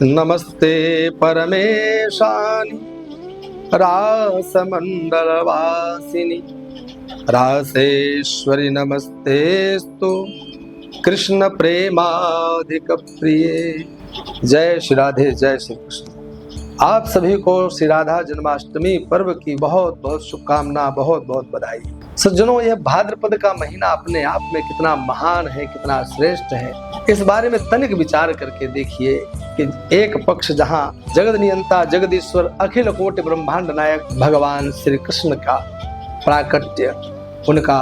नमस्ते परमेशानि रासमण्डलवासिनि रासेश्वरि नमस्तेस्तु कृष्ण प्रेमाधिक प्रिये। जय श्री राधे, जय श्री कृष्ण। आप सभी को श्री राधा जन्माष्टमी पर्व की बहुत बहुत शुभकामना, बहुत बहुत बधाई। सज्जनों, यह भाद्रपद का महीना अपने आप में कितना महान है, कितना श्रेष्ठ है, इस बारे में तनिक विचार करके देखिए कि एक पक्ष जहाँ जगत नियंता जगदीश्वर अखिल कोटि ब्रह्मांड नायक भगवान श्री कृष्ण का प्राकट्य, उनका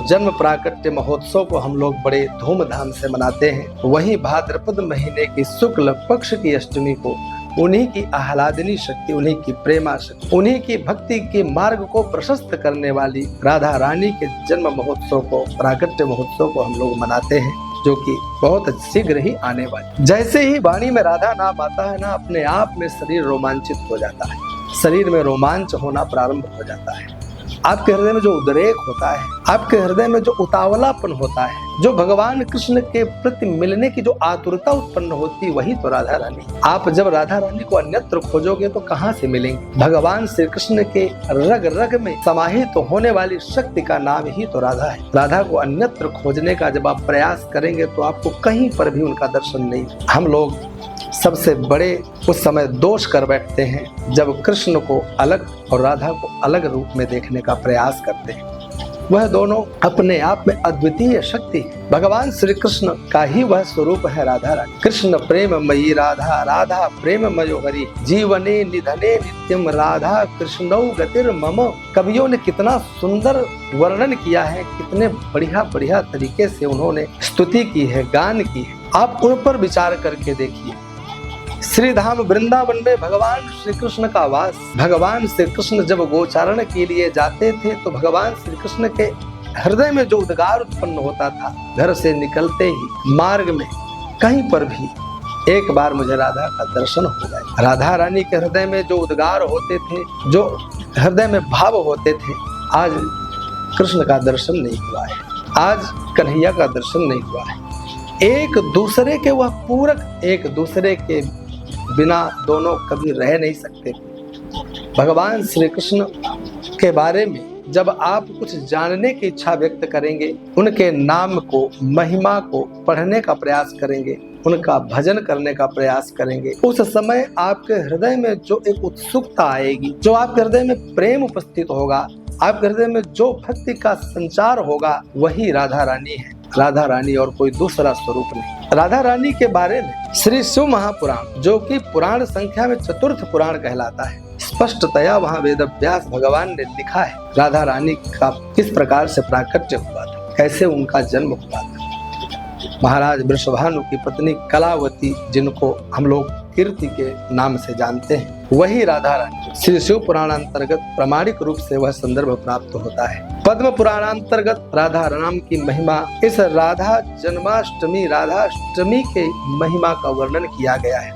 जन्म प्राकट्य महोत्सव को हम लोग बड़े धूमधाम से मनाते हैं, वहीं भाद्रपद महीने की शुक्ल पक्ष की अष्टमी को उन्हीं की आह्लादनी शक्ति, उन्हीं की प्रेमा शक्ति, उन्हीं की भक्ति के मार्ग को प्रशस्त करने वाली राधा रानी के जन्म महोत्सव को, प्राकट्य महोत्सव को हम लोग मनाते हैं, जो कि बहुत शीघ्र ही आने वाली। जैसे ही वाणी में राधा नाम आता है ना, अपने आप में शरीर रोमांचित हो जाता है, शरीर में रोमांच होना प्रारंभ हो जाता है। आपके हृदय में जो उद्रेक होता है, आपके हृदय में जो उतावलापन होता है, जो भगवान कृष्ण के प्रति मिलने की जो आतुरता उत्पन्न होती, वही तो राधा रानी। आप जब राधा रानी को अन्यत्र खोजोगे तो कहाँ से मिलेंगे? भगवान श्री कृष्ण के रग रग में समाहित तो होने वाली शक्ति का नाम ही तो राधा है। राधा को अन्यत्र खोजने का जब आप प्रयास करेंगे तो आपको कहीं पर भी उनका दर्शन नहीं। हम लोग सबसे बड़े उस समय दोष कर बैठते हैं जब कृष्ण को अलग और राधा को अलग रूप में देखने का प्रयास करते हैं। वह दोनों अपने आप में अद्वितीय शक्ति है। भगवान श्री कृष्ण का ही वह स्वरूप है राधा रानी। कृष्ण प्रेम मयी राधा, राधा प्रेम मयो हरि, जीवने निधने नित्यम राधा कृष्णौ गतिर मम। कवियों ने कितना सुंदर वर्णन किया है, कितने बढ़िया बढ़िया तरीके से उन्होंने स्तुति की है, गान की है। आप उन पर विचार करके देखिए। श्री धाम वृंदावन में भगवान श्री कृष्ण का वास। भगवान श्री कृष्ण जब गोचारण के लिए जाते थे तो भगवान श्री कृष्ण के हृदय में जो उद्गार उत्पन्न होता था, घर से निकलते ही मार्ग में कहीं पर भी एक बार मुझे राधा का दर्शन हो जाए। राधा रानी के हृदय में जो उद्गार होते थे, जो हृदय में भाव होते थे, आज कृष्ण का दर्शन नहीं हुआ है, आज कन्हैया का दर्शन नहीं हुआ है। एक दूसरे के वह पूरक, एक दूसरे के बिना दोनों कभी रह नहीं सकते। भगवान श्री कृष्ण के बारे में जब आप कुछ जानने की इच्छा व्यक्त करेंगे, उनके नाम को, महिमा को पढ़ने का प्रयास करेंगे, उनका भजन करने का प्रयास करेंगे, उस समय आपके हृदय में जो एक उत्सुकता आएगी, जो आपके हृदय में प्रेम उपस्थित होगा, आपके हृदय में जो भक्ति का संचार होगा, वही राधा रानी है। राधा रानी और कोई दूसरा स्वरूप नहीं। राधा रानी के बारे में श्री शिव महापुराण, जो कि पुराण संख्या में चतुर्थ पुराण कहलाता है, स्पष्टतया वहाँ वेद व्यास भगवान ने लिखा है राधा रानी का किस प्रकार से प्राकट्य हुआ था, कैसे उनका जन्म हुआ था। महाराज वृषभानु की पत्नी कलावती, जिनको हम लोग कीर्ति के नाम से जानते हैं, वही राधा रानी। श्री शिव पुराणांतर्गत प्रामाणिक रूप से वह संदर्भ प्राप्त होता है। पद्म पुराणांतर्गत राधा नाम की महिमा, इस राधा जन्माष्टमी, राधाष्टमी के महिमा का वर्णन किया गया है।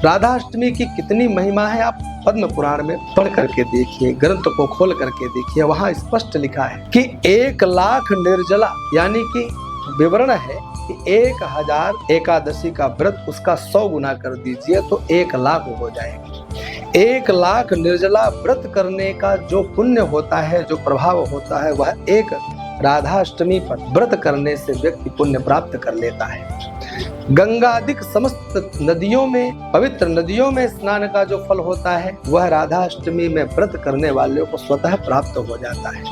राधाष्टमी की कितनी महिमा है आप पद्म पुराण में पढ़ करके देखिए, ग्रंथ को खोल करके देखिए, वहां स्पष्ट लिखा है कि 1,00,000 निर्जला, यानी कि विवरण है कि 1000 एकादशी का व्रत उसका 100 गुना कर दीजिए तो 1,00,000 हो जाएगा। 1,00,000 निर्जला व्रत करने का जो पुण्य होता है, जो प्रभाव होता है, वह एक राधाष्टमी पर व्रत करने से व्यक्ति पुण्य प्राप्त कर लेता है। गंगादिक समस्त नदियों में, पवित्र नदियों में स्नान का जो फल होता है, वह राधाष्टमी में व्रत करने वालों को स्वतः प्राप्त हो जाता है।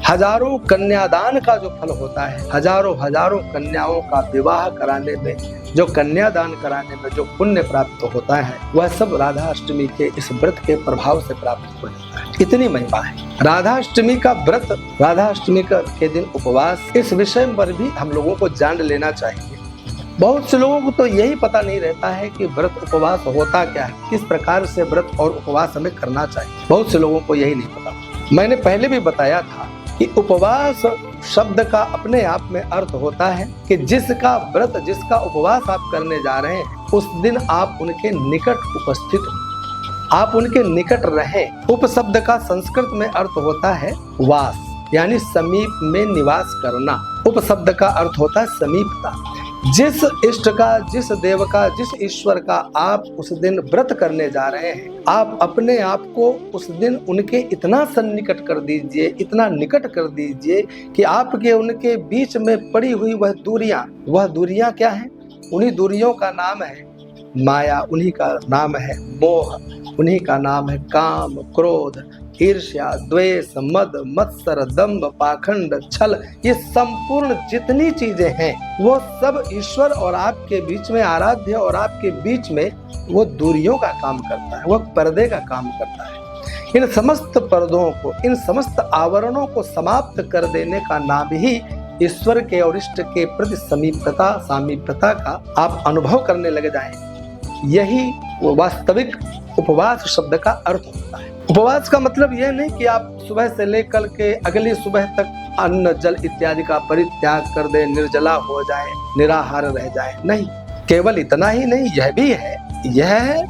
हजारों कन्यादान का जो फल होता है, हजारों हजारों कन्याओं का विवाह कराने में, जो कन्यादान कराने में जो पुण्य प्राप्त होता है, वह सब राधाष्टमी के इस व्रत के प्रभाव से प्राप्त हो जाता है। इतनी महिमा है राधाष्टमी का व्रत, राधाष्टमी के दिन उपवास। इस विषय पर भी हम लोगों को जान लेना चाहिए। बहुत से लोगों को तो यही पता नहीं रहता है कि व्रत उपवास होता क्या है, किस प्रकार से व्रत और उपवास हमें करना चाहिए। बहुत से लोगों को यही नहीं पता। मैंने पहले भी बताया था कि उपवास शब्द का अपने आप में अर्थ होता है कि जिसका व्रत, जिसका उपवास आप करने जा रहे हैं, उस दिन आप उनके निकट उपस्थित हो, आप उनके निकट रहें। उप शब्द का संस्कृत में अर्थ होता है वास, यानी समीप में निवास करना। उप शब्द का अर्थ होता है समीपता, जिस इष्ट का, जिस देव का, जिस ईश्वर का आप उस दिन व्रत करने जा रहे हैं, आप अपने आप को उस दिन उनके इतना सन्निकट कर दीजिए, इतना निकट कर दीजिए कि आपके उनके बीच में पड़ी हुई वह दूरियां क्या हैं? उन्हीं दूरियों का नाम है माया, उन्हीं का नाम है मोह, उन्हीं का नाम है काम, क्रोध, ईर्ष्या, द्वेष, मद, मत्सर, दंभ, पाखंड, छल। ये संपूर्ण जितनी चीजें हैं वो सब ईश्वर और आपके बीच में, आराध्य और आपके बीच में वो दूरियों का काम करता है, वो पर्दे का काम करता है। इन समस्त पर्दों को, इन समस्त आवरणों को समाप्त कर देने का नाम ही ईश्वर के और इष्ट के प्रति सामीप्यता का आप अनुभव करने लग जाएं। यही वो वास्तविक उपवास शब्द का अर्थ होता है। उपवास का मतलब यह नहीं कि आप सुबह से लेकर के अगली सुबह तक अन्न जल इत्यादि का परित्याग कर दे, निर्जला हो जाए, निराहार रह जाए। नहीं, केवल इतना ही नहीं, यह भी है, यह है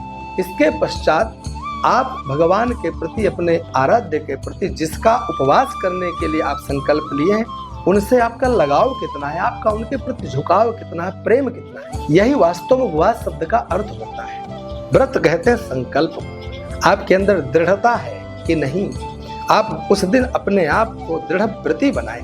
इसके पश्चात आप भगवान के प्रति, अपने आराध्य के प्रति जिसका उपवास करने के लिए आप संकल्प लिए हैं, उनसे आपका लगाव कितना है, आपका उनके प्रति झुकाव कितना है, प्रेम कितना है। यही वास्तव में उपवास शब्द का अर्थ होता है। व्रत कहते हैं संकल्प। आपके अंदर दृढ़ता है कि नहीं, आप उस दिन अपने आप को दृढ़ व्रती बनाएं।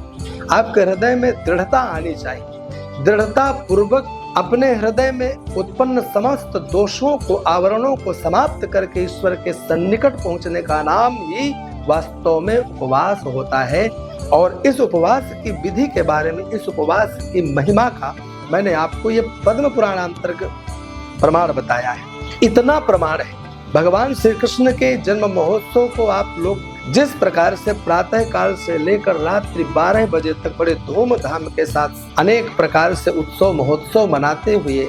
आपके हृदय में दृढ़ता आनी चाहिए। दृढ़ता पूर्वक अपने हृदय में उत्पन्न समस्त दोषों को, आवरणों को समाप्त करके ईश्वर के सन्निकट पहुंचने का नाम ही वास्तव में उपवास होता है। और इस उपवास की विधि के बारे में, इस उपवास की महिमा का मैंने आपको ये पद्म पुराणांतर्गत प्रमाण बताया है। इतना प्रमाण है। भगवान श्री कृष्ण के जन्म महोत्सव को आप लोग जिस प्रकार से प्रातः काल से लेकर रात्रि 12 बजे तक बड़े धूमधाम के साथ अनेक प्रकार से उत्सव महोत्सव मनाते हुए,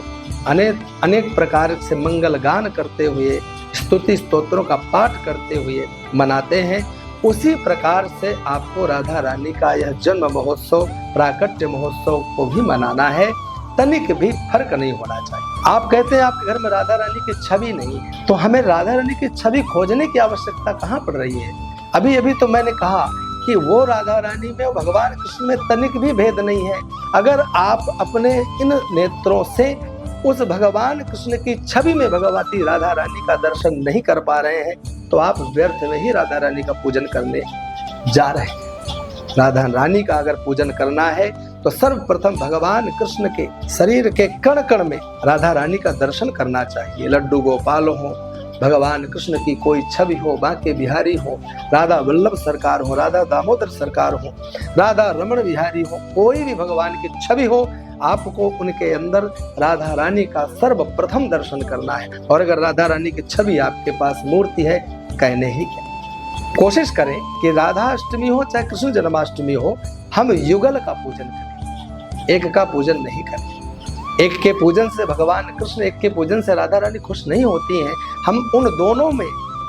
अनेक प्रकार से मंगल गान करते हुए, स्तुति स्तोत्रों का पाठ करते हुए मनाते हैं, उसी प्रकार से आपको राधा रानी का यह जन्म महोत्सव, प्राकट्य महोत्सव को भी मनाना है। तनिक भी फर्क नहीं होना चाहिए। आप कहते हैं आपके घर में राधा रानी की छवि नहीं है, तो हमें राधा रानी की छवि खोजने की आवश्यकता कहाँ पड़ रही है? अभी अभी तो मैंने कहा कि वो राधा रानी में और भगवान कृष्ण में तनिक भी भेद नहीं है। अगर आप अपने इन नेत्रों से उस भगवान कृष्ण की छवि में भगवती राधा रानी का दर्शन नहीं कर पा रहे हैं, तो आप व्यर्थ में ही राधा रानी का पूजन करने जा रहे हैं। राधा रानी का अगर पूजन करना है तो सर्वप्रथम भगवान कृष्ण के शरीर के कण कण में राधा रानी का दर्शन करना चाहिए। लड्डू गोपाल हो, भगवान कृष्ण की कोई छवि हो, बांके बिहारी हो, राधा वल्लभ सरकार हो, राधा दामोदर सरकार हो, राधा रमण बिहारी हो, कोई भी भगवान की छवि हो, आपको उनके अंदर राधा रानी का सर्वप्रथम दर्शन करना है। और अगर राधा रानी की छवि आपके पास मूर्ति है, कहने ही क्या। कोशिश करें कि राधा अष्टमी हो चाहे कृष्ण जन्माष्टमी हो, हम युगल का पूजन करें, एक का पूजन नहीं करें। एक के पूजन से भगवान कृष्ण, एक के पूजन से राधा रानी खुश नहीं होती हैं। हम उन दोनों में,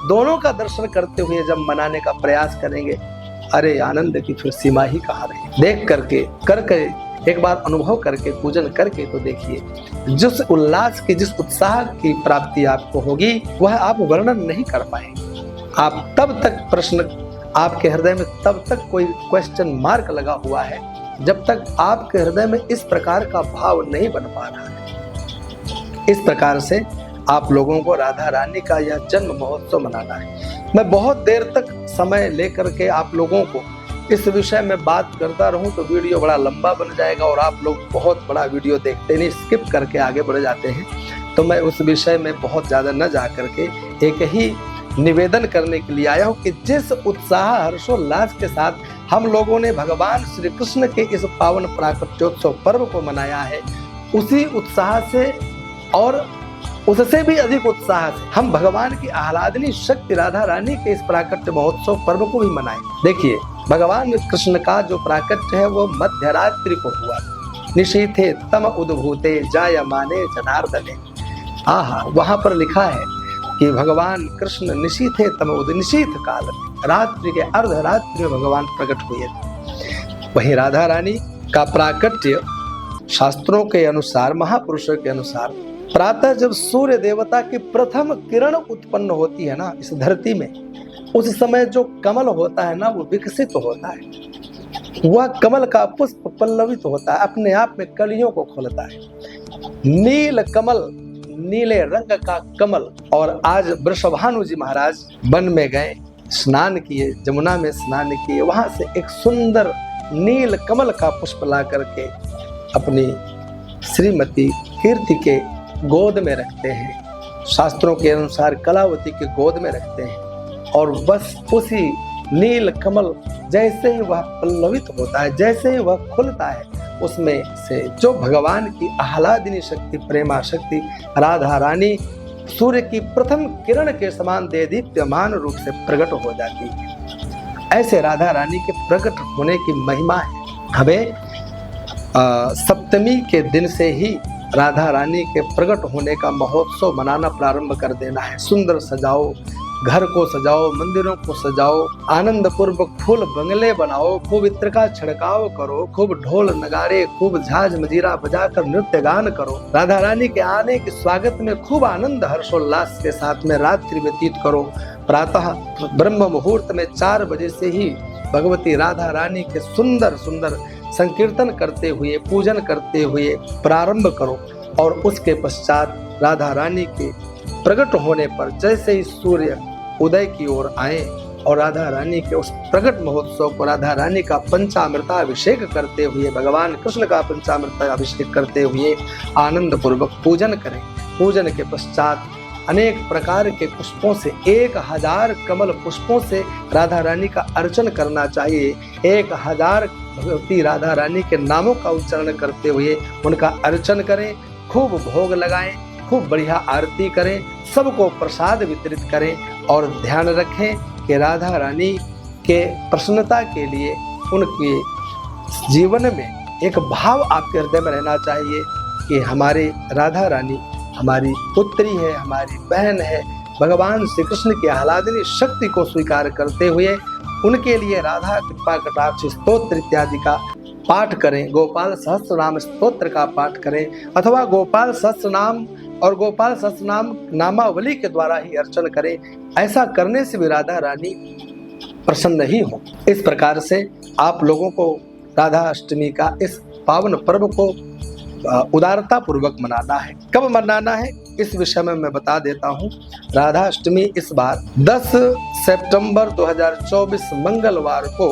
दोनों का दर्शन करते हुए जब मनाने का प्रयास करेंगे, अरे आनंद की फिर सीमा ही कहाँ रही। देख करके एक बार अनुभव करके, पूजन करके तो देखिए, जिस उल्लास की, जिस उत्साह की प्राप्ति आपको होगी, वह आप वर्णन नहीं कर पाएंगे। आप तब तक प्रश्न, आपके हृदय में तब तक कोई क्वेश्चन मार्क लगा हुआ है, जब तक आपके हृदय में इस प्रकार का भाव नहीं बन पा रहा है। इस प्रकार से आप लोगों को राधा रानी का यह जन्म महोत्सव मनाना है। मैं बहुत देर तक समय लेकर के आप लोगों को इस विषय में बात करता रहूं तो वीडियो बड़ा लंबा बन जाएगा और आप लोग बहुत बड़ा वीडियो देखते नहीं, स्किप करके आगे बढ़ जाते हैं। तो मैं उस विषय में बहुत ज़्यादा न जा करके एक ही निवेदन करने के लिए आया हूँ कि जिस उत्साह, हर्षोल्लास के साथ हम लोगों ने भगवान श्री कृष्ण के इस पावन प्राकट्योत्सव पर्व को मनाया है, उसी उत्साह से और उससे भी अधिक उत्साह से हम भगवान की आह्लादनी शक्ति राधा रानी के इस प्राकट्य महोत्सव पर्व को भी मनाएं। देखिए, भगवान कृष्ण का जो प्राकट्य है वो मध्यरात्रि को हुआ। निशीथे तम उद्भूते जायमाने जनार्दने। आहा, वहां पर लिखा है कि भगवान कृष्ण निशीथे तम उद, निशीथ काल, रात्रि के अर्धरात्रि में भगवान प्रकट हुए थे। वहीं राधा रानी का प्राकट्य शास्त्रों के अनुसार, महापुरुषों के अनुसार, प्रातः जब सूर्य देवता की प्रथम किरण उत्पन्न होती है ना इस धरती में, उस समय जो कमल होता है ना वो विकसित होता है। वह कमल का पुष्प पल्लवित होता है, अपने आप में कलियों को खोलता है। नील कमल, नीले रंग का कमल। और आज वृषभानु जी महाराज वन में गए, स्नान किए, जमुना में स्नान किए, वहां से एक सुंदर नील कमल का पुष्प ला करके अपनी श्रीमती कीर्ति के गोद में रखते हैं, शास्त्रों के अनुसार कलावती के गोद में रखते हैं। और बस उसी नील कमल जैसे ही वह पल्लवित होता है, जैसे ही वह खुलता है, उसमें से जो भगवान की आह्लादिनी शक्ति, प्रेमा शक्ति राधा रानी सूर्य की प्रथम किरण के समान देदीप्यमान रूप से प्रकट हो जाती है। ऐसे राधा रानी के प्रकट होने की महिमा है। हमें सप्तमी के दिन से ही राधा रानी के प्रकट होने का महोत्सव मनाना प्रारंभ कर देना है। सुंदर सजाओ, घर को सजाओ, मंदिरों को सजाओ, आनंद पूर्वक फूल बंगले बनाओ, खूब इत्र का छिड़काव करो, खूब ढोल नगाड़े, खूब झांझ मजीरा बजाकर नृत्य गान करो। राधा रानी के आने के स्वागत में खूब आनंद हर्षोल्लास के साथ में रात्रि व्यतीत करो। प्रातः ब्रह्म मुहूर्त में 4 बजे से ही भगवती राधा रानी के सुंदर सुंदर संकीर्तन करते हुए, पूजन करते हुए प्रारंभ करो। और उसके पश्चात राधा रानी के प्रकट होने पर जैसे ही सूर्य उदय की ओर आए और राधा रानी के उस प्रकट महोत्सव को राधा रानी का पंचामृताभिषेक करते हुए, भगवान कृष्ण का पंचामृताभिषेक करते हुए आनंद पूर्वक पूजन करें। पूजन के पश्चात अनेक प्रकार के पुष्पों से, 1000 कमल पुष्पों से राधा रानी का अर्चन करना चाहिए। 1000 भगवती राधा रानी के नामों का उच्चारण करते हुए उनका अर्चन करें, खूब भोग लगाएं, खूब बढ़िया आरती करें, सबको प्रसाद वितरित करें। और ध्यान रखें कि राधा रानी के प्रसन्नता के लिए उनके जीवन में एक भाव आपके हृदय में रहना चाहिए कि हमारी राधा रानी हमारी पुत्री है, हमारी बहन है। भगवान श्री कृष्ण की आह्लादिनी शक्ति को स्वीकार करते हुए उनके लिए राधा कृपा कटाक्ष स्तोत्र इत्यादि का पाठ करें, गोपाल सहस्त्र नाम स्तोत्र का पाठ करें, अथवा गोपाल सहस्त्र नाम और गोपाल सहस्त्र नाम नामावली के द्वारा ही अर्चन करें। ऐसा करने से भी राधा रानी प्रसन्न ही हो। इस प्रकार से आप लोगों को राधा अष्टमी का इस पावन पर्व को उदारता पूर्वक मनाना है। कब मनाना है इस विषय में मैं बता देता हूँ। राधा अष्टमी इस बार 10 सितंबर 2024 मंगलवार को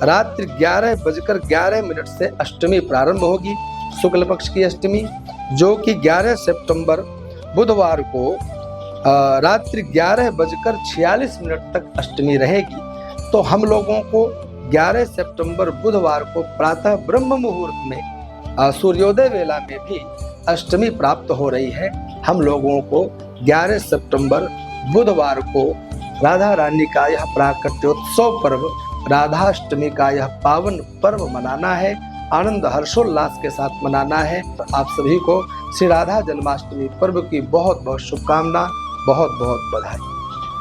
रात्रि 11:11 से अष्टमी प्रारंभ होगी, शुक्ल पक्ष की अष्टमी, जो कि 11 सितंबर बुधवार को रात्रि 11:46 तक अष्टमी रहेगी। तो हम लोगों को 11 सितंबर बुधवार को प्रातः ब्रह्म मुहूर्त में सूर्योदय वेला में भी अष्टमी प्राप्त हो रही है। हम लोगों को 11 सितंबर बुधवार को राधा रानी का यह प्राकट्योत्सव पर्व, राधाष्टमी का यह पावन पर्व मनाना है, आनंद हर्षोल्लास के साथ मनाना है। आप सभी को श्री राधा जन्माष्टमी पर्व की बहुत बहुत शुभकामना, बहुत बहुत बधाई।